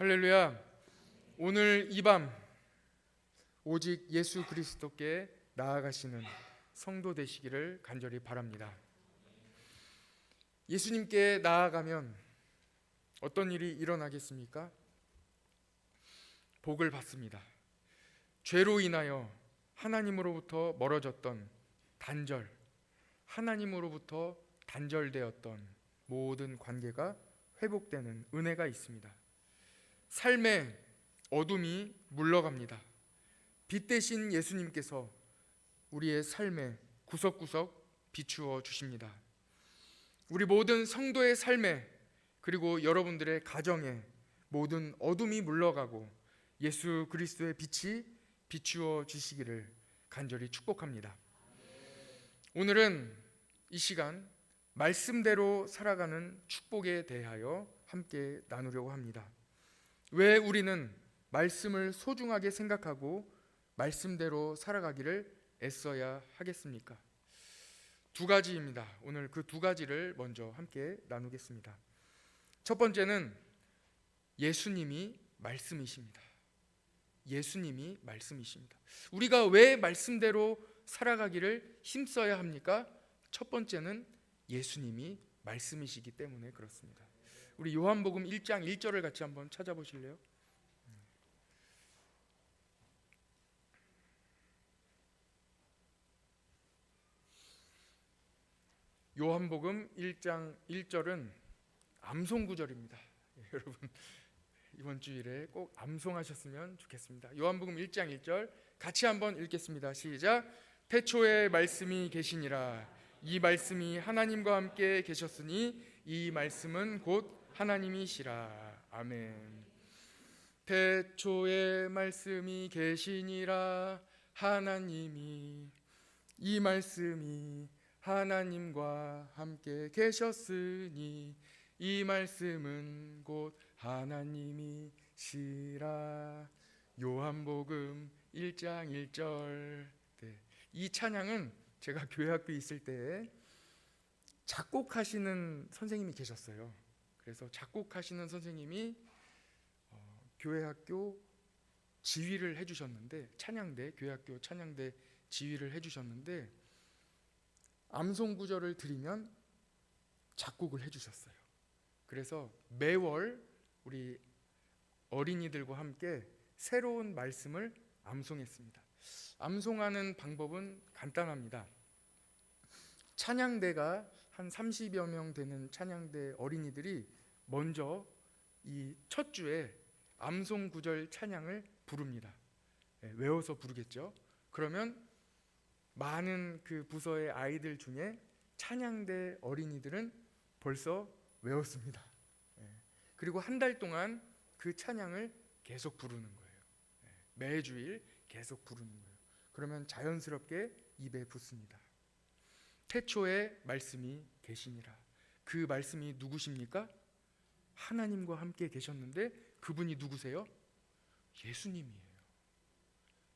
할렐루야. 오늘 이 밤 오직 예수 그리스도께 나아가시는 성도 되시기를 간절히 바랍니다. 예수님께 나아가면 어떤 일이 일어나겠습니까? 복을 받습니다. 죄로 인하여 하나님으로부터 멀어졌던 단절, 하나님으로부터 단절되었던 모든 관계가 회복되는 은혜가 있습니다. 삶의 어둠이 물러갑니다. 빛 대신 예수님께서 우리의 삶에 구석구석 비추어 주십니다. 우리 모든 성도의 삶에, 그리고 여러분들의 가정에 모든 어둠이 물러가고 예수 그리스도의 빛이 비추어 주시기를 간절히 축복합니다. 오늘은 이 시간 말씀대로 살아가는 축복에 대하여 함께 나누려고 합니다. 왜 우리는 말씀을 소중하게 생각하고 말씀대로 살아가기를 애써야 하겠습니까? 두 가지입니다. 오늘 그 두 가지를 먼저 함께 나누겠습니다. 첫 번째는 예수님이 말씀이십니다. 예수님이 말씀이십니다. 우리가 왜 말씀대로 살아가기를 힘써야 합니까? 첫 번째는 예수님이 말씀이시기 때문에 그렇습니다. 우리 요한복음 1장 1절을 같이 한번 찾아보실래요? 요한복음 1장 1절은 암송구절입니다. 여러분 이번 주일에 꼭 암송하셨으면 좋겠습니다. 요한복음 1장 1절 같이 한번 읽겠습니다. 시작. 태초에 말씀이 계시니라. 이 말씀이 하나님과 함께 계셨으니 이 말씀은 곧 하나님이시라. 아멘. 태초에 말씀이 계시니라. 하나님이, 이 말씀이 하나님과 함께 계셨으니 이 말씀은 곧 하나님이시라. 요한복음 1장 1절. 이 찬양은 제가 교회학교에 있을 때 작곡하시는 선생님이 계셨어요. 그래서 작곡하시는 선생님이 교회학교 지휘를 해주셨는데, 찬양대, 교회학교 찬양대 지휘를 해주셨는데 암송구절을 드리면 작곡을 해주셨어요. 그래서 매월 우리 어린이들과 함께 새로운 말씀을 암송했습니다. 암송하는 방법은 간단합니다. 찬양대가 한 30여 명 되는 찬양대 어린이들이 먼저 이 첫 주에 암송 구절 찬양을 부릅니다. 외워서 부르겠죠. 그러면 많은 그 부서의 아이들 중에 찬양대 어린이들은 벌써 외웠습니다. 그리고 한 달 동안 그 찬양을 계속 부르는 거예요. 매주일 계속 부르는 거예요. 그러면 자연스럽게 입에 붙습니다. 태초에 말씀이 계시니라. 그 말씀이 누구십니까? 하나님과 함께 계셨는데 그분이 누구세요? 예수님이에요.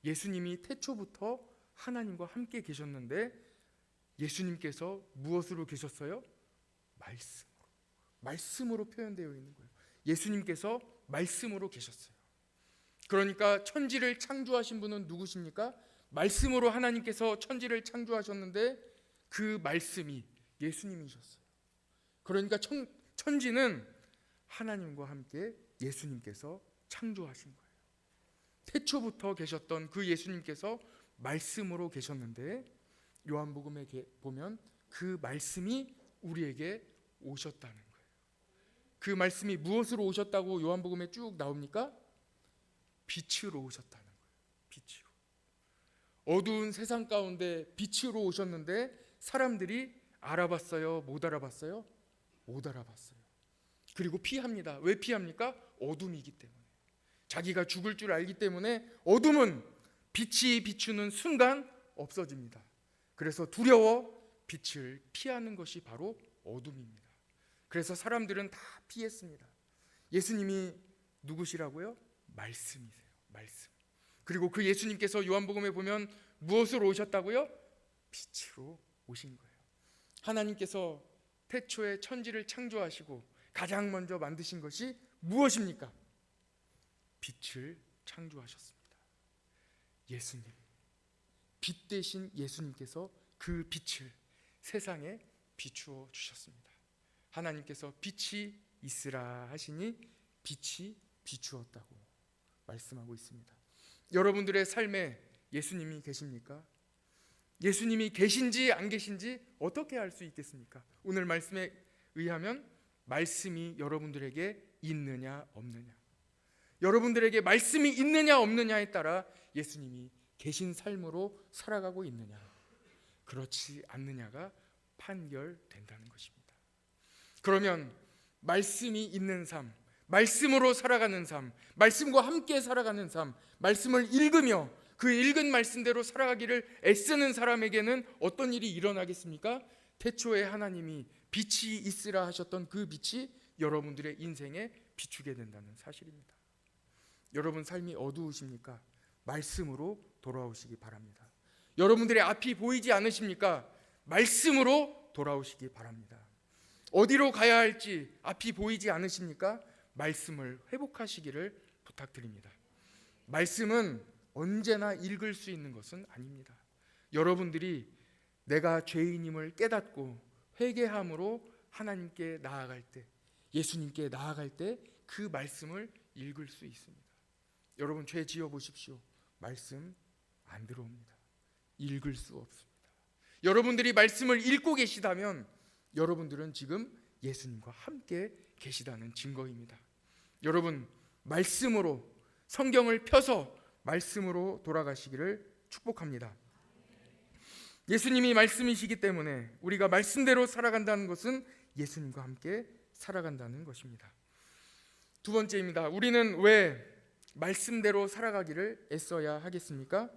예수님이 태초부터 하나님과 함께 계셨는데 예수님께서 무엇으로 계셨어요? 말씀으로 표현되어 있는 거예요. 예수님께서 말씀으로 계셨어요. 그러니까 천지를 창조하신 분은 누구십니까? 말씀으로 하나님께서 천지를 창조하셨는데 그 말씀이 예수님이셨어요. 그러니까 천지는 하나님과 함께 예수님께서 창조하신 거예요. 태초부터 계셨던 그 예수님께서 말씀으로 계셨는데 요한복음에 보면 그 말씀이 우리에게 오셨다는 거예요. 그 말씀이 무엇으로 오셨다고 요한복음에 쭉 나옵니까? 빛으로 오셨다는 거예요. 빛으로. 어두운 세상 가운데 빛으로 오셨는데 사람들이 알아봤어요? 못 알아봤어요? 못 알아봤어요. 그리고 피합니다. 왜 피합니까? 어둠이기 때문에. 자기가 죽을 줄 알기 때문에 어둠은 빛이 비추는 순간 없어집니다. 그래서 두려워 빛을 피하는 것이 바로 어둠입니다. 그래서 사람들은 다 피했습니다. 예수님이 누구시라고요? 말씀이세요. 말씀. 그리고 그 예수님께서 요한복음에 보면 무엇으로 오셨다고요? 빛으로 오신 거예요. 하나님께서 태초에 천지를 창조하시고 가장 먼저 만드신 것이 무엇입니까? 빛을 창조하셨습니다. 예수님, 빛 대신 예수님께서 그 빛을 세상에 비추어 주셨습니다. 하나님께서 빛이 있으라 하시니 빛이 비추었다고 말씀하고 있습니다. 여러분들의 삶에 예수님이 계십니까? 예수님이 계신지 안 계신지 어떻게 알 수 있겠습니까? 오늘 말씀에 의하면 말씀이 여러분들에게 있느냐 없느냐, 여러분들에게 말씀이 있느냐 없느냐에 따라 예수님이 계신 삶으로 살아가고 있느냐, 그렇지 않느냐가 판결된다는 것입니다. 그러면 말씀이 있는 삶, 말씀으로 살아가는 삶, 말씀과 함께 살아가는 삶, 말씀을 읽으며 그 읽은 말씀대로 살아가기를 애쓰는 사람에게는 어떤 일이 일어나겠습니까? 태초에 하나님이 빛이 있으라 하셨던 그 빛이 여러분들의 인생에 비추게 된다는 사실입니다. 여러분 삶이 어두우십니까? 말씀으로 돌아오시기 바랍니다. 여러분들의 앞이 보이지 않으십니까? 말씀으로 돌아오시기 바랍니다. 어디로 가야 할지 앞이 보이지 않으십니까? 말씀을 회복하시기를 부탁드립니다. 말씀은 언제나 읽을 수 있는 것은 아닙니다. 여러분들이 내가 죄인임을 깨닫고 회개함으로 하나님께 나아갈 때, 예수님께 나아갈 때 그 말씀을 읽을 수 있습니다. 여러분 죄 지어 보십시오. 말씀 안 들어옵니다. 읽을 수 없습니다. 여러분들이 말씀을 읽고 계시다면 여러분들은 지금 예수님과 함께 계시다는 증거입니다. 여러분 말씀으로, 성경을 펴서 말씀으로 돌아가시기를 축복합니다. 예수님이 말씀이시기 때문에 우리가 말씀대로 살아간다는 것은 예수님과 함께 살아간다는 것입니다. 두 번째입니다. 우리는 왜 말씀대로 살아가기를 애써야 하겠습니까?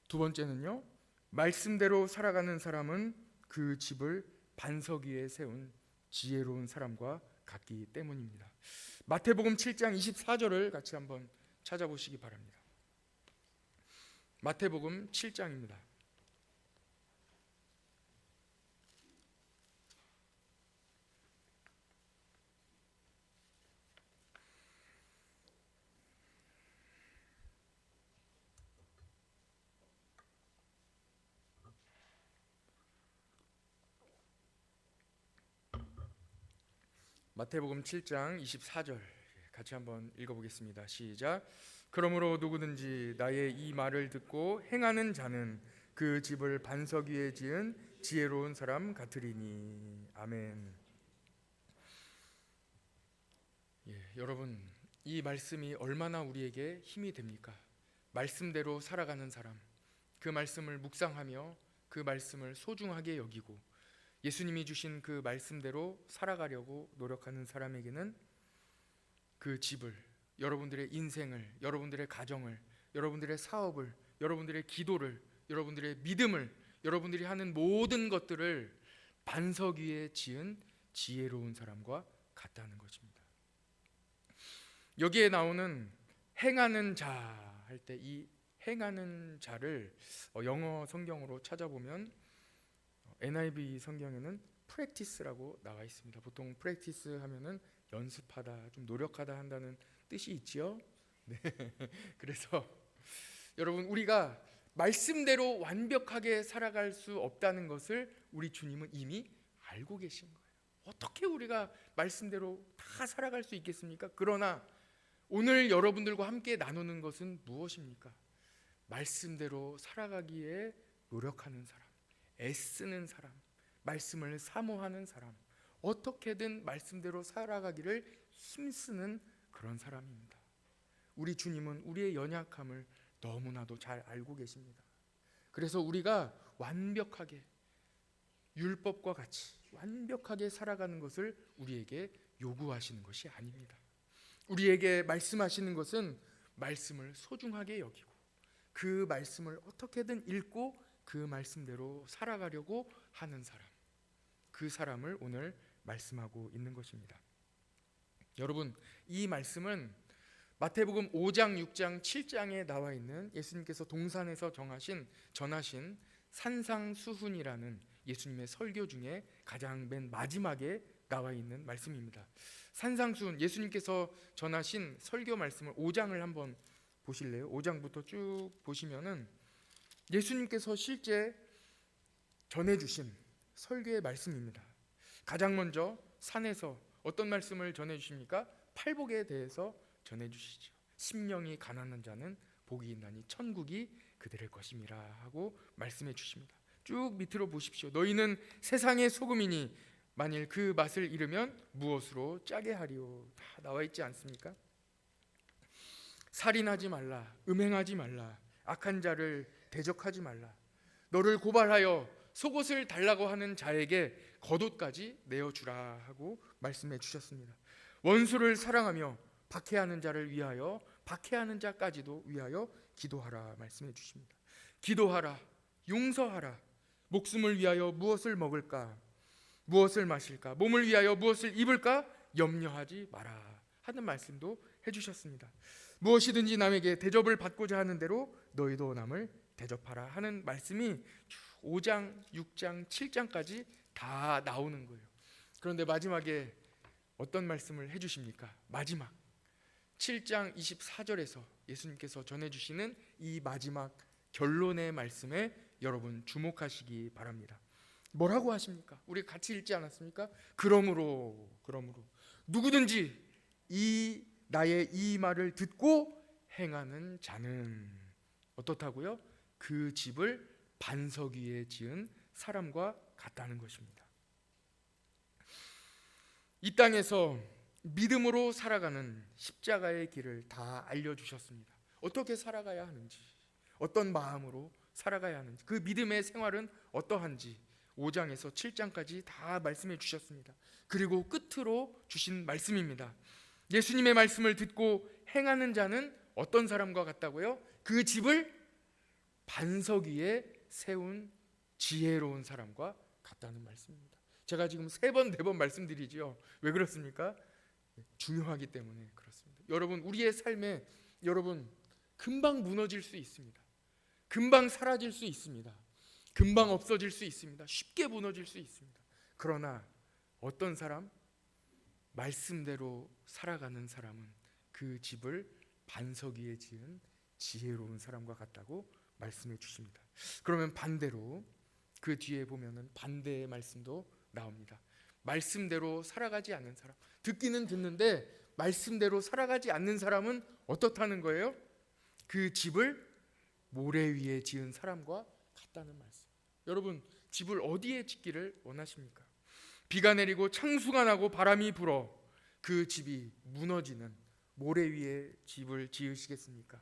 두 번째는요, 말씀대로 살아가는 사람은 그 집을 반석 위에 세운 지혜로운 사람과 같기 때문입니다. 마태복음 7장 24절을 같이 한번 찾아보시기 바랍니다. 마태복음 7장입니다. 마태복음 7장 24절 같이 한번 읽어보겠습니다. 시작. 그러므로 누구든지 나의 이 말을 듣고 행하는 자는 그 집을 반석 위에 지은 지혜로운 사람 같으리니. 아멘. 여러분 이 말씀이 얼마나 우리에게 힘이 됩니까? 말씀대로 살아가는 사람, 그 말씀을 묵상하며 그 말씀을 소중하게 여기고 예수님이 주신 그 말씀대로 살아가려고 노력하는 사람에게는 그 집을, 여러분들의 인생을, 여러분들의 가정을, 여러분들의 사업을, 여러분들의 기도를, 여러분들의 믿음을, 여러분들이 하는 모든 것들을 반석 위에 지은 지혜로운 사람과 같다는 것입니다. 여기에 나오는 행하는 자 할 때 이 행하는 자를 영어 성경으로 찾아보면 NIV 성경에는 practice라고 나와 있습니다. 보통 practice 하면은 연습하다, 좀 노력하다 한다는 뜻이 있지요. 네. 그래서 여러분 우리가 말씀대로 완벽하게 살아갈 수 없다는 것을 우리 주님은 이미 알고 계신 거예요. 어떻게 우리가 말씀대로 다 살아갈 수 있겠습니까? 그러나 오늘 여러분들과 함께 나누는 것은 무엇입니까? 말씀대로 살아가기에 노력하는 사람, 애쓰는 사람, 말씀을 사모하는 사람, 어떻게든 말씀대로 살아가기를 힘쓰는 그런 사람입니다. 우리 주님은 우리의 연약함을 너무나도 잘 알고 계십니다. 그래서 우리가 완벽하게 율법과 같이 완벽하게 살아가는 것을 우리에게 요구하시는 것이 아닙니다. 우리에게 말씀하시는 것은 말씀을 소중하게 여기고 그 말씀을 어떻게든 읽고 그 말씀대로 살아가려고 하는 사람, 그 사람을 오늘 말씀하고 있는 것입니다. 여러분 이 말씀은 마태복음 5장, 6장, 7장에 나와 있는 예수님께서 동산에서 전하신 산상수훈이라는 예수님의 설교 중에 가장 맨 마지막에 나와 있는 말씀입니다. 산상수훈, 예수님께서 전하신 설교 말씀을 5장을 한번 보실래요? 5장부터 쭉 보시면은 예수님께서 실제 전해주신 설교의 말씀입니다. 가장 먼저 산에서 어떤 말씀을 전해주십니까? 팔복에 대해서 전해주시죠. 심령이 가난한 자는 복이 있나니 천국이 그들의 것임이라 하고 말씀해 주십니다. 쭉 밑으로 보십시오. 너희는 세상의 소금이니 만일 그 맛을 잃으면 무엇으로 짜게 하리오. 다 나와 있지 않습니까? 살인하지 말라, 음행하지 말라, 악한 자를 대적하지 말라, 너를 고발하여 속옷을 달라고 하는 자에게 겉옷까지 내어주라 하고 말씀해 주셨습니다. 원수를 사랑하며 박해하는 자를 위하여 박해하는 자까지도 위하여 기도하라 말씀해 주십니다. 기도하라, 용서하라, 목숨을 위하여 무엇을 먹을까, 무엇을 마실까, 몸을 위하여 무엇을 입을까 염려하지 마라 하는 말씀도 해주셨습니다. 무엇이든지 남에게 대접을 받고자 하는 대로 너희도 남을 대접하라 하는 말씀이 5장, 6장, 7장까지 다 나오는 거예요. 그런데 마지막에 어떤 말씀을 해주십니까? 마지막 7장 24절에서 예수님께서 전해주시는 이 마지막 결론의 말씀에 여러분 주목하시기 바랍니다. 뭐라고 하십니까? 우리 같이 읽지 않았습니까? 그러므로 누구든지 나의 이 말을 듣고 행하는 자는 어떻다고요? 그 집을 반석 위에 지은 사람과 같다는 것입니다. 이 땅에서 믿음으로 살아가는 십자가의 길을 다 알려주셨습니다. 어떻게 살아가야 하는지, 어떤 마음으로 살아가야 하는지, 그 믿음의 생활은 어떠한지 5장에서 7장까지 다 말씀해 주셨습니다. 그리고 끝으로 주신 말씀입니다. 예수님의 말씀을 듣고 행하는 자는 어떤 사람과 같다고요? 그 집을 반석 위에 세운 지혜로운 사람과 같다는 말씀입니다. 제가 지금 3번, 4번 말씀드리죠. 왜 그렇습니까? 중요하기 때문에 그렇습니다. 여러분, 우리의 삶에 여러분 금방 무너질 수 있습니다. 금방 사라질 수 있습니다. 금방 없어질 수 있습니다. 쉽게 무너질 수 있습니다. 그러나 어떤 사람? 말씀대로 살아가는 사람은 그 집을 반석 위에 지은 지혜로운 사람과 같다고 말씀해 주십니다. 그러면 반대로 그 뒤에 보면은 반대의 말씀도 나옵니다. 말씀대로 살아가지 않는 사람, 듣기는 듣는데 말씀대로 살아가지 않는 사람은 어떻다는 거예요? 그 집을 모래 위에 지은 사람과 같다는 말씀. 여러분, 집을 어디에 짓기를 원하십니까? 비가 내리고 창수가 나고 바람이 불어 그 집이 무너지는 모래 위에 집을 지으시겠습니까?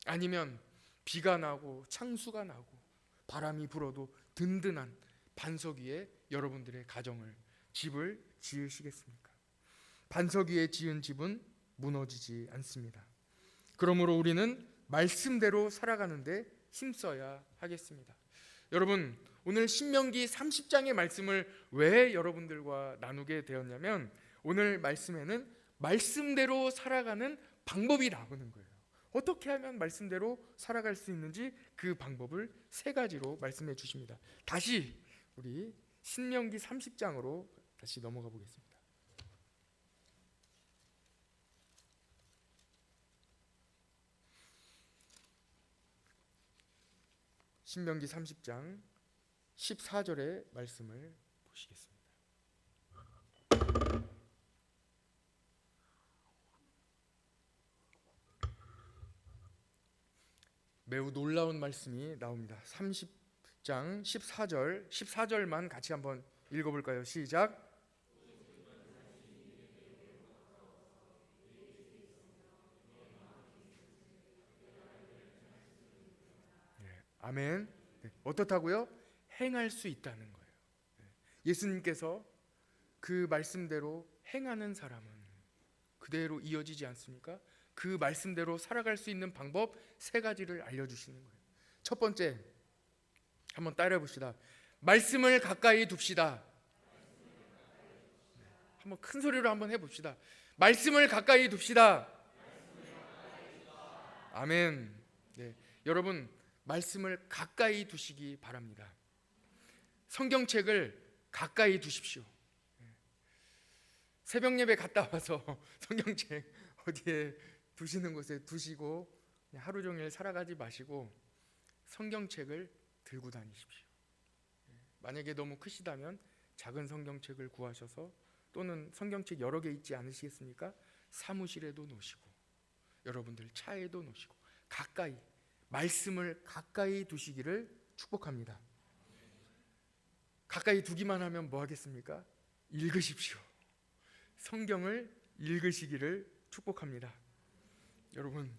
아니면 비가 나고 창수가 나고 바람이 불어도 든든한 반석 위에 여러분들의 가정을, 집을 지으시겠습니까? 반석 위에 지은 집은 무너지지 않습니다. 그러므로 우리는 말씀대로 살아가는데 힘써야 하겠습니다. 여러분, 오늘 신명기 30장의 말씀을 왜 여러분들과 나누게 되었냐면 오늘 말씀에는 말씀대로 살아가는 방법이 나오는 거예요. 어떻게 하면 말씀대로 살아갈 수 있는지 그 방법을 3가지로 말씀해 주십니다. 다시 우리 신명기 30장으로 다시 넘어가 보겠습니다. 신명기 30장 14절의 말씀을 보시겠습니다. 매우 놀라운 말씀이 나옵니다. 30장 14절만 같이 한번 읽어볼까요? 시작. 아멘. 네. 어떻다고요? 행할 수 있다는 거예요. 예수님께서 그 말씀대로 행하는 사람은 그대로 이어지지 않습니까? 그 말씀대로 살아갈 수 있는 방법 3가지를 알려주시는 거예요. 첫 번째, 한번 따라해 봅시다. 말씀을 가까이 둡시다. 한번 큰 소리로 한번 해봅시다. 말씀을 가까이 둡시다. 아멘. 네, 여러분 말씀을 가까이 두시기 바랍니다. 성경책을 가까이 두십시오. 새벽 예배 갔다 와서 성경책 어디에 두시는 곳에 두시고 그냥 하루 종일 살아가지 마시고 성경책을 들고 다니십시오. 만약에 너무 크시다면 작은 성경책을 구하셔서, 또는 성경책 여러 개 있지 않으시겠습니까? 사무실에도 놓으시고 여러분들 차에도 놓으시고 가까이, 말씀을 가까이 두시기를 축복합니다. 가까이 두기만 하면 뭐 하겠습니까? 읽으십시오. 성경을 읽으시기를 축복합니다. 여러분,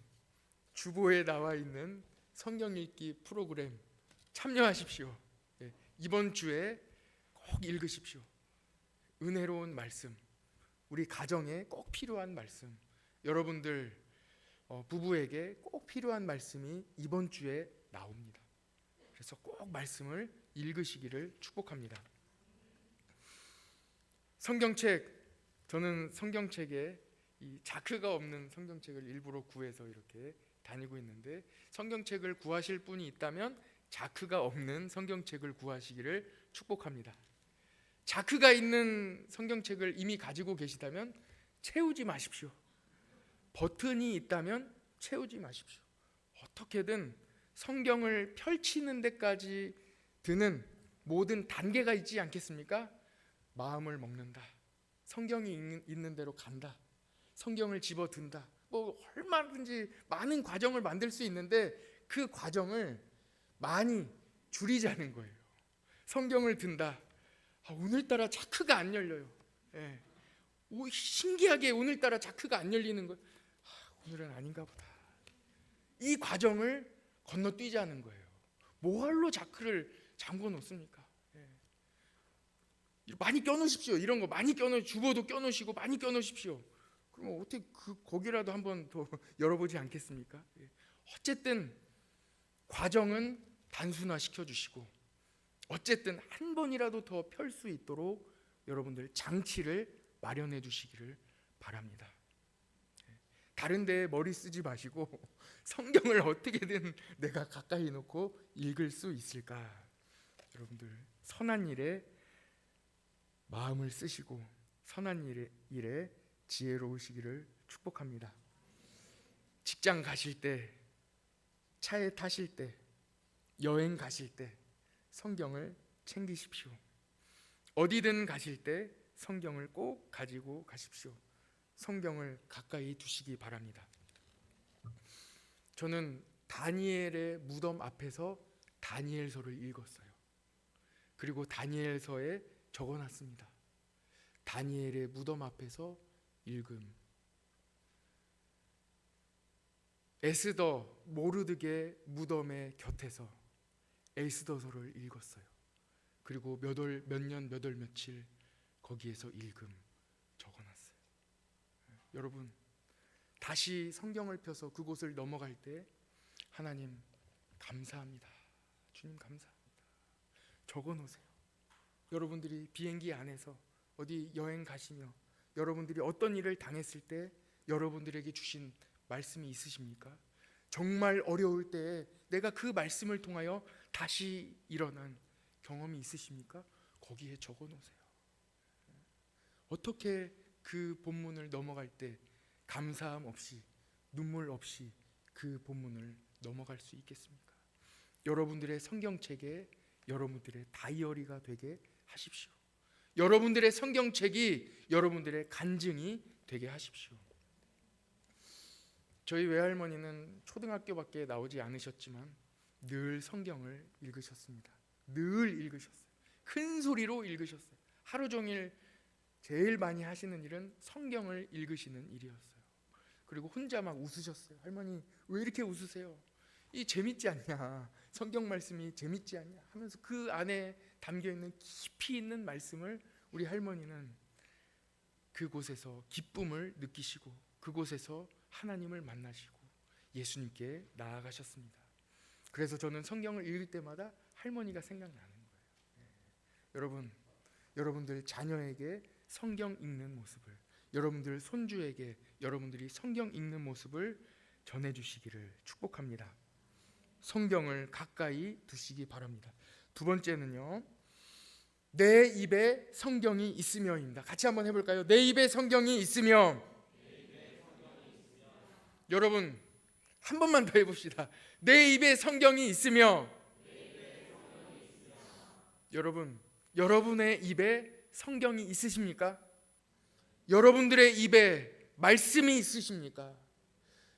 주보에 나와 있는 성경 읽기 프로그램 참여하십시오. 이번 주에 꼭 읽으십시오. 은혜로운 말씀, 우리 가정에 꼭 필요한 말씀, 여러분들 부부에게 꼭 필요한 말씀이 이번 주에 나옵니다. 그래서 꼭 말씀을 읽으시기를 축복합니다. 성경책, 저는 성경책에 이 자크가 없는 성경책을 일부러 구해서 이렇게 다니고 있는데, 성경책을 구하실 분이 있다면 자크가 없는 성경책을 구하시기를 축복합니다. 자크가 있는 성경책을 이미 가지고 계시다면 채우지 마십시오. 버튼이 있다면 채우지 마십시오. 어떻게든 성경을 펼치는 데까지 드는 모든 단계가 있지 않겠습니까? 마음을 먹는다, 성경이 있는 대로 간다, 성경을 집어든다, 뭐 얼마든지 많은 과정을 만들 수 있는데 그 과정을 많이 줄이자는 거예요. 성경을 든다, 오늘따라 자크가 안 열려요. 신기하게 오늘따라 자크가 안 열리는 거예요. 오늘은 아닌가 보다. 이 과정을 건너뛰자는 거예요. 뭐할로 자크를 잠궈 놓습니까? 많이 껴놓으십시오. 이런 거 많이 껴놓으, 주보도 껴놓으시고 많이 껴놓으십시오. 그럼 어떻게 거기라도 한번 더 열어보지 않겠습니까? 어쨌든 과정은 단순화시켜 주시고, 어쨌든 한 번이라도 더 펼 수 있도록 여러분들 장치를 마련해 주시기를 바랍니다. 다른 데에 머리 쓰지 마시고 성경을 어떻게든 내가 가까이 놓고 읽을 수 있을까? 여러분들 선한 일에 마음을 쓰시고 선한 일에 지혜로우시기를 축복합니다. 직장 가실 때, 차에 타실 때, 여행 가실 때 성경을 챙기십시오. 어디든 가실 때 성경을 꼭 가지고 가십시오. 성경을 가까이 두시기 바랍니다. 저는 다니엘의 무덤 앞에서 다니엘서를 읽었어요. 그리고 다니엘서에 적어놨습니다. 다니엘의 무덤 앞에서 읽음. 에스더 모르드게 무덤의 곁에서 에스더서를 읽었어요. 그리고 몇 년, 몇 월, 며칠 거기에서 읽음 적어놨어요. 여러분, 다시 성경을 펴서 그곳을 넘어갈 때 하나님 감사합니다, 주님 감사합니다 적어놓으세요. 여러분들이 비행기 안에서 어디 여행 가시며 여러분들이 어떤 일을 당했을 때 여러분들에게 주신 말씀이 있으십니까? 정말 어려울 때에 내가 그 말씀을 통하여 다시 일어난 경험이 있으십니까? 거기에 적어놓으세요. 어떻게 그 본문을 넘어갈 때 감사함 없이, 눈물 없이 그 본문을 넘어갈 수 있겠습니까? 여러분들의 성경책에 여러분들의 다이어리가 되게 하십시오. 여러분들의 성경책이 여러분들의 간증이 되게 하십시오. 저희 외할머니는 초등학교밖에 나오지 않으셨지만 늘 성경을 읽으셨습니다. 늘 읽으셨어요. 큰 소리로 읽으셨어요. 하루 종일 제일 많이 하시는 일은 성경을 읽으시는 일이었어요. 그리고 혼자 막 웃으셨어요. 할머니 왜 이렇게 웃으세요? 이 재밌지 않냐? 성경 말씀이 재밌지 않냐? 하면서 그 안에 담겨있는 깊이 있는 말씀을 우리 할머니는 그곳에서 기쁨을 느끼시고 그곳에서 하나님을 만나시고 예수님께 나아가셨습니다. 그래서 저는 성경을 읽을 때마다 할머니가 생각나는 거예요. 여러분들 자녀에게 성경 읽는 모습을, 여러분들 손주에게 여러분들이 성경 읽는 모습을 전해주시기를 축복합니다. 성경을 가까이 두시기 바랍니다. 두 번째는요, 내 입에 성경이 있으며입니다. 같이 한번 해볼까요? 내 입에 성경이 있으며. 여러분 한 번만 더 해봅시다. 내 입에 성경이 있으며. 여러분, 여러분의 입에 성경이 있으십니까? 여러분들의 입에 말씀이 있으십니까?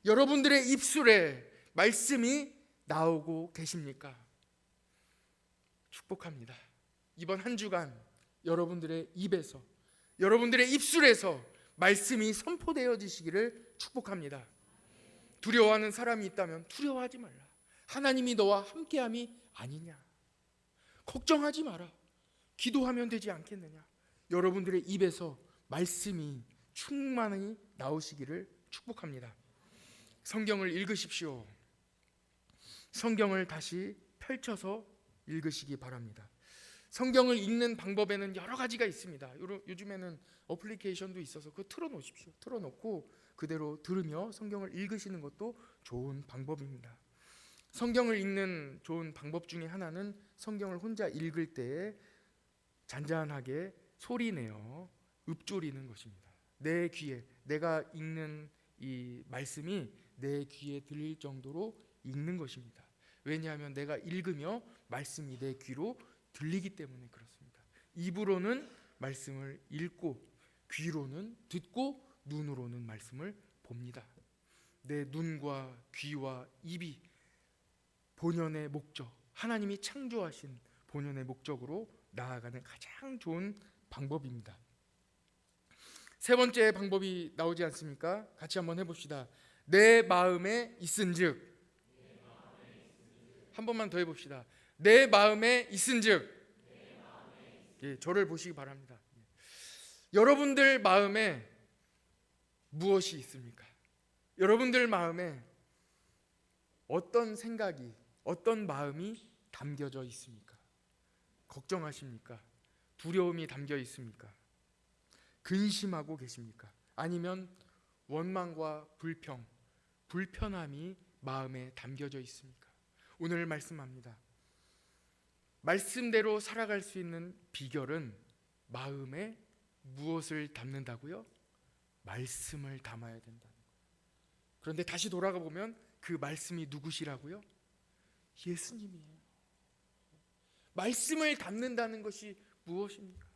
여러분들의 입술에 말씀이 나오고 계십니까? 축복합니다. 이번 한 주간 여러분들의 입에서, 여러분들의 입술에서 말씀이 선포되어지시기를 축복합니다. 두려워하는 사람이 있다면 두려워하지 말라. 하나님이 너와 함께함이 아니냐. 걱정하지 마라. 기도하면 되지 않겠느냐. 여러분들의 입에서 말씀이 충만히 나오시기를 축복합니다. 성경을 읽으십시오. 성경을 다시 펼쳐서 읽으시기 바랍니다. 성경을 읽는 방법에는 여러 가지가 있습니다. 요즘에는 어플리케이션도 있어서 그거 틀어놓으십시오. 틀어놓고 그대로 들으며 성경을 읽으시는 것도 좋은 방법입니다. 성경을 읽는 좋은 방법 중에 하나는 성경을 혼자 읽을 때에 잔잔하게 소리내어 읊조리는 것입니다. 내 귀에, 내가 읽는 이 말씀이 내 귀에 들릴 정도로 읽는 것입니다. 왜냐하면 내가 읽으며 말씀이 내 귀로 들리기 때문에 그렇습니다. 입으로는 말씀을 읽고 귀로는 듣고 눈으로는 말씀을 봅니다. 내 눈과 귀와 입이 본연의 목적, 하나님이 창조하신 본연의 목적으로 나아가는 가장 좋은 방법입니다. 세 번째 방법이 나오지 않습니까? 같이 한번 해봅시다. 내 마음에 있은즉. 한 번만 더 해봅시다. 내 마음에 있은즉. 예, 저를 보시기 바랍니다. 여러분들 마음에 무엇이 있습니까? 여러분들 마음에 어떤 생각이, 어떤 마음이 담겨져 있습니까? 걱정하십니까? 두려움이 담겨 있습니까? 근심하고 계십니까? 아니면 원망과 불평, 불편함이 마음에 담겨져 있습니까? 오늘 말씀합니다. 말씀대로 살아갈 수 있는 비결은 마음에 무엇을 담는다고요? 말씀을 담아야 된다는 거예요. 그런데 다시 돌아가 보면 그 말씀이 누구시라고요? 예수님이에요. 말씀을 담는다는 것이 무엇입니까?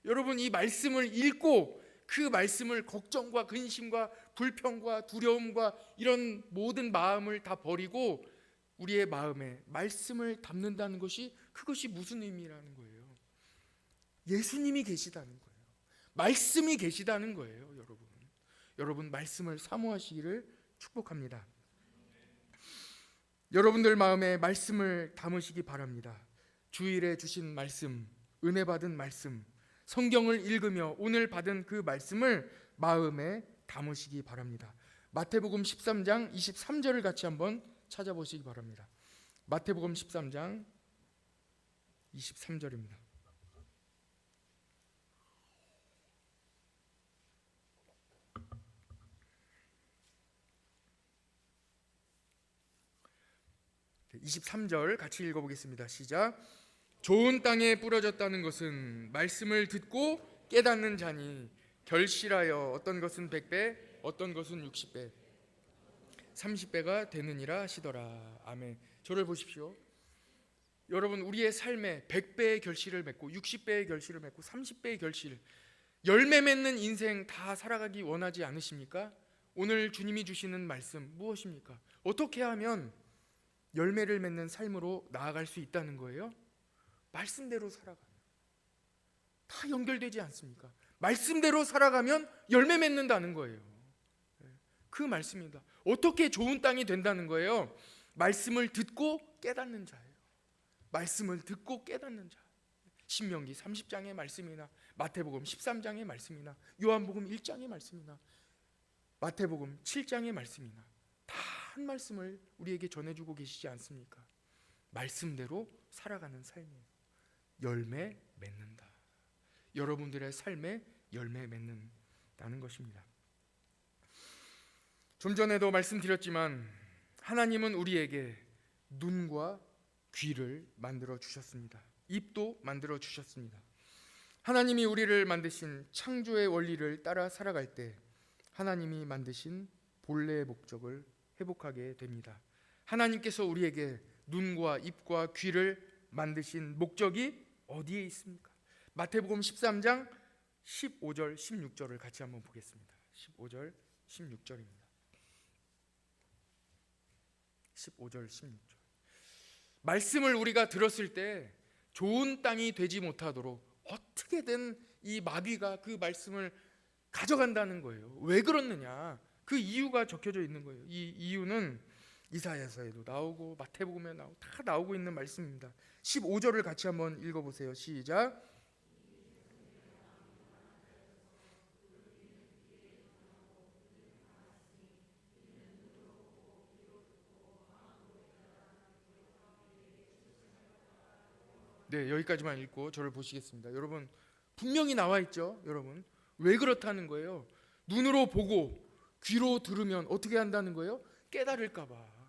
여러분, 이 말씀을 읽고 그 말씀을 걱정과 근심과 불평과 두려움과 이런 모든 마음을 다 버리고 우리의 마음에 말씀을 담는다는 것이, 그것이 무슨 의미라는 거예요? 예수님이 계시다는 거예요. 말씀이 계시다는 거예요. 여러분 말씀을 사모하시기를 축복합니다. 여러분들 마음에 말씀을 담으시기 바랍니다. 주일에 주신 말씀, 은혜 받은 말씀, 성경을 읽으며 오늘 받은 그 말씀을 마음에 담으시기 바랍니다. 마태복음 13장 23절을 같이 한번 찾아보시기 바랍니다. 마태복음 13장 23절입니다. 네, 23절 같이 읽어보겠습니다. 시작. 좋은 땅에 뿌려졌다는 것은 말씀을 듣고 깨닫는 자니 결실하여 어떤 것은 100배, 어떤 것은 60배, 30배가 되느니라 하시더라. 아멘. 저를 보십시오. 여러분, 우리의 삶에 100배의 결실을 맺고 60배의 결실을 맺고 30배의 결실, 열매 맺는 인생 다 살아가기 원하지 않으십니까? 오늘 주님이 주시는 말씀 무엇입니까? 어떻게 하면 열매를 맺는 삶으로 나아갈 수 있다는 거예요? 말씀대로 살아가면 다 연결되지 않습니까? 말씀대로 살아가면 열매 맺는다는 거예요. 그 말씀입니다. 어떻게 좋은 땅이 된다는 거예요? 말씀을 듣고 깨닫는 자예요. 말씀을 듣고 깨닫는 자. 신명기 30장의 말씀이나 마태복음 13장의 말씀이나 요한복음 1장의 말씀이나 마태복음 7장의 말씀이나 다 한 말씀을 우리에게 전해주고 계시지 않습니까? 말씀대로 살아가는 삶이에요. 열매 맺는다. 여러분들의 삶에 열매 맺는다는 것입니다. 좀 전에도 말씀드렸지만 하나님은 우리에게 눈과 귀를 만들어 주셨습니다. 입도 만들어 주셨습니다. 하나님이 우리를 만드신 창조의 원리를 따라 살아갈 때 하나님이 만드신 본래의 목적을 회복하게 됩니다. 하나님께서 우리에게 눈과 입과 귀를 만드신 목적이 어디에 있습니까? 마태복음 13장 15절 16절을 같이 한번 보겠습니다. 15절 16절입니다. 15절 16절. 말씀을 우리가 들었을 때 좋은 땅이 되지 못하도록 어떻게든 이 마귀가 그 말씀을 가져간다는 거예요. 왜 그렇느냐? 그 이유가 적혀져 있는 거예요. 이 이유는 이사야서에도 나오고 마태복음에 나오고 다 나오고 있는 말씀입니다. 15절을 같이 한번 읽어보세요. 시작. 네, 여기까지만 읽고 저를 보시겠습니다. 여러분, 분명히 나와 있죠. 여러분, 왜 그렇다는 거예요? 눈으로 보고 귀로 들으면 어떻게 한다는 거예요? 깨달을까 봐.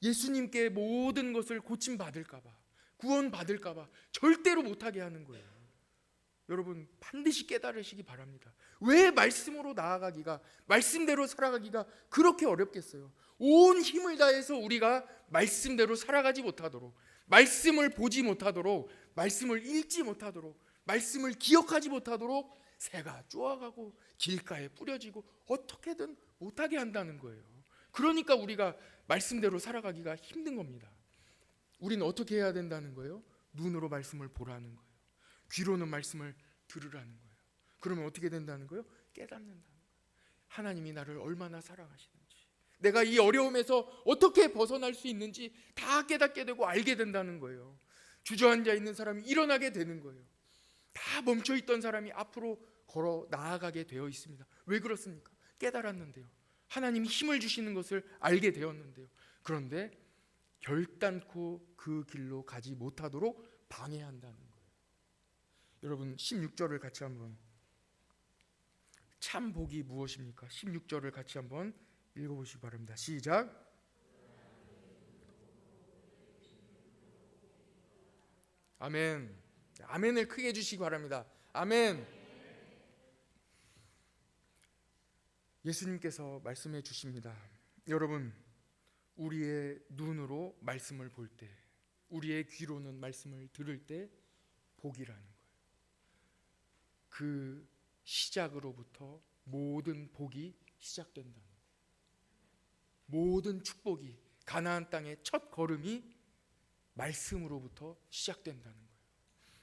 예수님께 모든 것을 고침 받을까 봐, 구원 받을까 봐 절대로 못하게 하는 거예요. 여러분, 반드시 깨달으시기 바랍니다. 왜 말씀으로 나아가기가, 말씀대로 살아가기가 그렇게 어렵겠어요? 온 힘을 다해서 우리가 말씀대로 살아가지 못하도록, 말씀을 보지 못하도록, 말씀을 읽지 못하도록, 말씀을 기억하지 못하도록 새가 쪼아가고 길가에 뿌려지고 어떻게든 못하게 한다는 거예요. 그러니까 우리가 말씀대로 살아가기가 힘든 겁니다. 우리는 어떻게 해야 된다는 거예요? 눈으로 말씀을 보라는 거예요. 귀로는 말씀을 들으라는 거예요. 그러면 어떻게 된다는 거예요? 깨닫는다는 거예요. 하나님이 나를 얼마나 사랑하시는지, 내가 이 어려움에서 어떻게 벗어날 수 있는지 다 깨닫게 되고 알게 된다는 거예요. 주저앉아 있는 사람이 일어나게 되는 거예요. 다 멈춰있던 사람이 앞으로 걸어 나아가게 되어 있습니다. 왜 그렇습니까? 깨달았는데요. 하나님이 힘을 주시는 것을 알게 되었는데요. 그런데 결단코 그 길로 가지 못하도록 방해한다는 거예요. 여러분, 16절을 같이 한번, 참 복이 무엇입니까? 16절을 같이 한번 읽어보시기 바랍니다. 시작. 아멘. 아멘을 크게 해주시기 바랍니다. 아멘. 예수님께서 말씀해 주십니다. 여러분, 우리의 눈으로 말씀을 볼 때, 우리의 귀로는 말씀을 들을 때 복이라는 거예요. 그 시작으로부터 모든 복이 시작된다는 거예요. 모든 축복이, 가나안 땅의 첫 걸음이 말씀으로부터 시작된다는 거예요.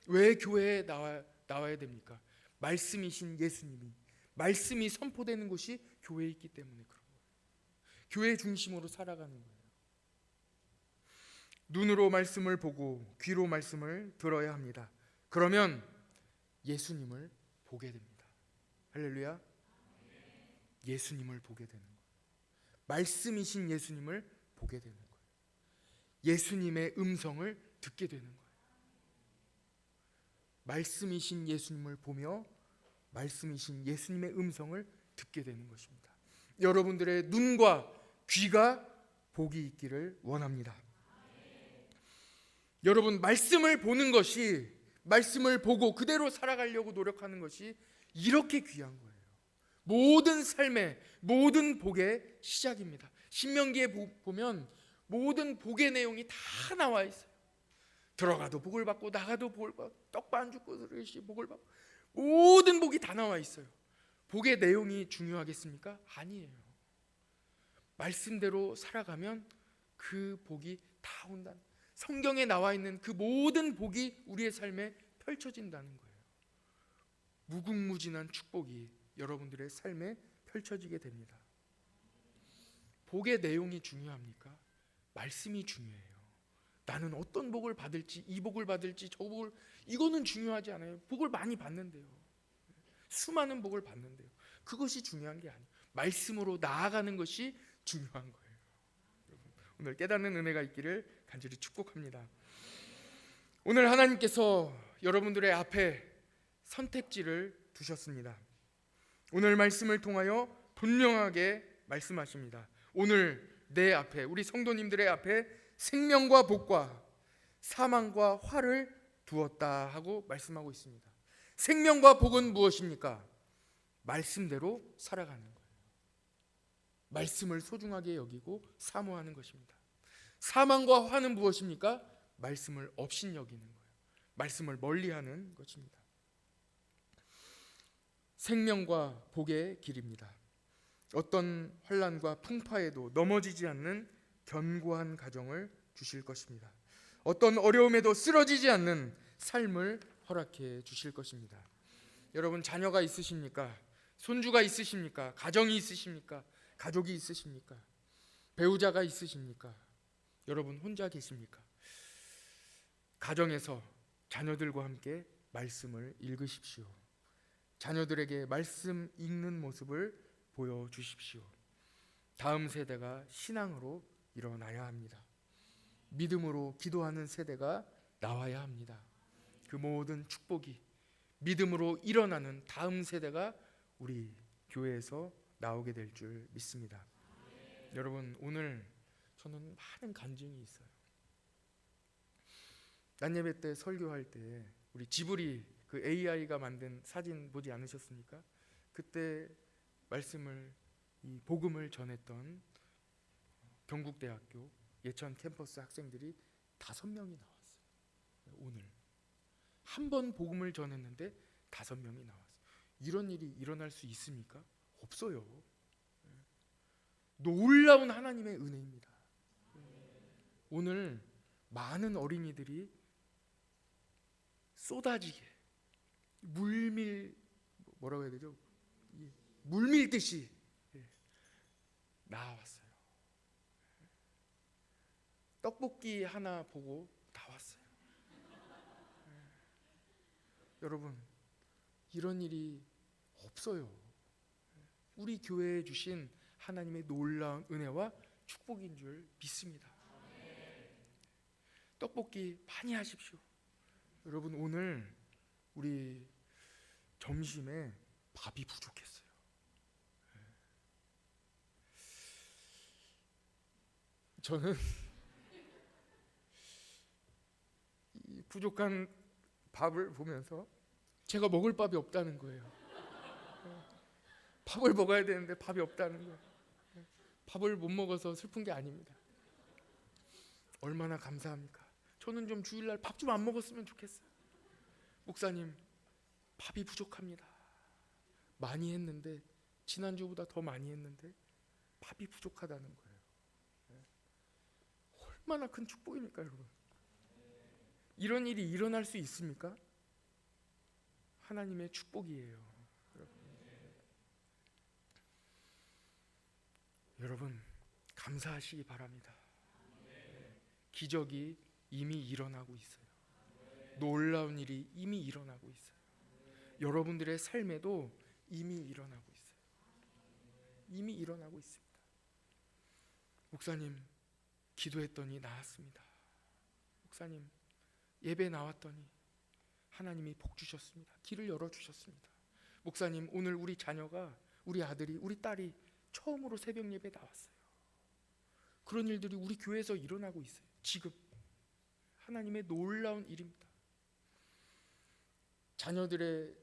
왜 교회에 나와야 됩니까? 말씀이신 예수님이, 말씀이 선포되는 곳이 교회에 있기 때문에 그런 거예요. 교회 중심으로 살아가는 거예요. 눈으로 말씀을 보고 귀로 말씀을 들어야 합니다. 그러면 예수님을 보게 됩니다. 할렐루야. 예수님을 보게 되는 거예요. 말씀이신 예수님을 보게 되는 거예요. 예수님의 음성을 듣게 되는 거예요. 말씀이신 예수님을 보며 말씀이신 예수님의 음성을 듣게 되는 것입니다. 여러분들의 눈과 귀가 복이 있기를 원합니다. 여러분, 말씀을 보는 것이, 말씀을 보고 그대로 살아가려고 노력하는 것이 이렇게 귀한 거예요. 모든 삶의, 모든 복의 시작입니다. 신명기에 보면 모든 복의 내용이 다 나와 있어요. 들어가도 복을 받고 나가도 복을 받고 떡반죽 그릇이 복을 받고 모든 복이 다 나와 있어요. 복의 내용이 중요하겠습니까? 아니에요. 말씀대로 살아가면 그 복이 다 온다는, 성경에 나와 있는 그 모든 복이 우리의 삶에 펼쳐진다는 거예요. 무궁무진한 축복이 여러분들의 삶에 펼쳐지게 됩니다. 복의 내용이 중요합니까? 말씀이 중요해요. 나는 어떤 복을 받을지, 이 복을 받을지 저 복을, 이거는 중요하지 않아요. 복을 많이 받는데요. 수많은 복을 받는데요. 그것이 중요한 게 아니에요. 말씀으로 나아가는 것이 중요한 거예요. 오늘 깨닫는 은혜가 있기를 간절히 축복합니다. 오늘 하나님께서 여러분들의 앞에 선택지를 두셨습니다. 오늘 말씀을 통하여 분명하게 말씀하십니다. 오늘 내 앞에, 우리 성도님들의 앞에 생명과 복과 사망과 화를 두었다 하고 말씀하고 있습니다. 생명과 복은 무엇입니까? 말씀대로 살아가는 거예요. 말씀을 소중하게 여기고 사모하는 것입니다. 사망과 화는 무엇입니까? 말씀을 업신여기는 거예요. 말씀을 멀리하는 것입니다. 생명과 복의 길입니다. 어떤 환난과 풍파에도 넘어지지 않는 견고한 가정을 주실 것입니다. 어떤 어려움에도 쓰러지지 않는 삶을 허락해 주실 것입니다. 여러분, 자녀가 있으십니까? 손주가 있으십니까? 가정이 있으십니까? 가족이 있으십니까? 배우자가 있으십니까? 여러분 혼자 계십니까? 가정에서 자녀들과 함께 말씀을 읽으십시오. 자녀들에게 말씀 읽는 모습을 보여주십시오. 다음 세대가 신앙으로 일어나야 합니다. 믿음으로 기도하는 세대가 나와야 합니다. 그 모든 축복이 믿음으로 일어나는 다음 세대가 우리 교회에서 나오게 될 줄 믿습니다. 여러분, 오늘 저는 많은 간증이 있어요. 낮예배 때 설교할 때 우리 지브리 그 AI가 만든 사진 보지 않으셨습니까? 그때 말씀을 이 복음을 전했던 경북대학교 예천 캠퍼스 학생들이 5명이 나왔어요. 오늘 한 번 복음을 전했는데 5명이 나왔어요. 이런 일이 일어날 수 있습니까? 없어요. 놀라운 하나님의 은혜입니다. 오늘 많은 어린이들이 쏟아지게 뭐라고 해야 되죠? 물밀듯이 나왔어요. 떡볶이 하나 보고 나왔어요. 여러분, 이런 일이 없어요. 우리 교회에 주신 하나님의 놀라운 은혜와 축복인 줄 믿습니다. 떡볶이 많이 하십시오. 여러분, 오늘 우리 점심에 밥이 부족했어요. 저는 이 부족한 밥을 보면서 제가 먹을 밥이 없다는 거예요. 밥을 먹어야 되는데 밥이 없다는 거예요. 밥을 못 먹어서 슬픈 게 아닙니다. 얼마나 감사합니까? 저는 좀 주일날 밥 좀 안 먹었으면 좋겠어요. 목사님, 밥이 부족합니다. 많이 했는데, 지난주보다 더 많이 했는데 밥이 부족하다는 거예요. 얼마나 큰 축복입니까, 여러분? 이런 일이 일어날 수 있습니까? 하나님의 축복이에요. 여러분, 감사하시기 바랍니다. 기적이 이미 일어나고 있어요. 놀라운 일이 이미 일어나고 있어요. 여러분들의 삶에도 이미 일어나고 있어요. 이미 일어나고 있습니다. 목사님, 기도했더니 나았습니다. 목사님, 예배 나왔더니 하나님이 복 주셨습니다. 길을 열어주셨습니다. 목사님, 오늘 우리 자녀가, 우리 아들이, 우리 딸이 처음으로 새벽 예배 나왔어요. 그런 일들이 우리 교회에서 일어나고 있어요. 지금 하나님의 놀라운 일입니다. 자녀들의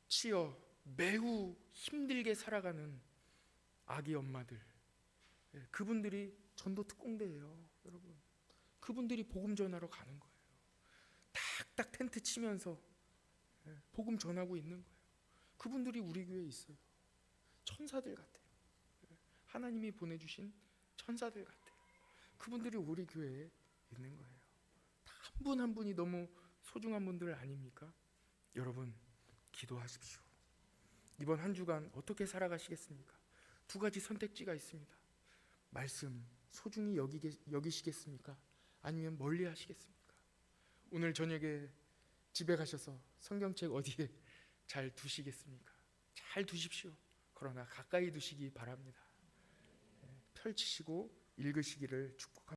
치여 매우 힘들게 살아가는 아기 엄마들, 그분들이 전도 특공대예요. 여러분, 그분들이 복음 전하러 가는 거예요. 탁탁 텐트 치면서 복음 전하고 있는 거예요. 그분들이 우리 교회에 있어요. 천사들 같아요. 하나님이 보내주신 천사들 같아요. 그분들이 우리 교회에 있는 거예요. 한 분 한 분이 너무 소중한 분들 아닙니까? 여러분, 기도하십시오. 이번 한 주간 어떻게 살아가시겠습니까? 2가지 선택지가 있습니다. 말씀 소중히 여기시겠습니까? 아니면 멀리 하시겠습니까? 오늘 저녁에 집에 가셔서 성경책 어디에 잘 두시겠습니까? 잘 두십시오. 그러나 가까이 두시기 바랍니다. 펼치시고 읽으시기를 축복합니다.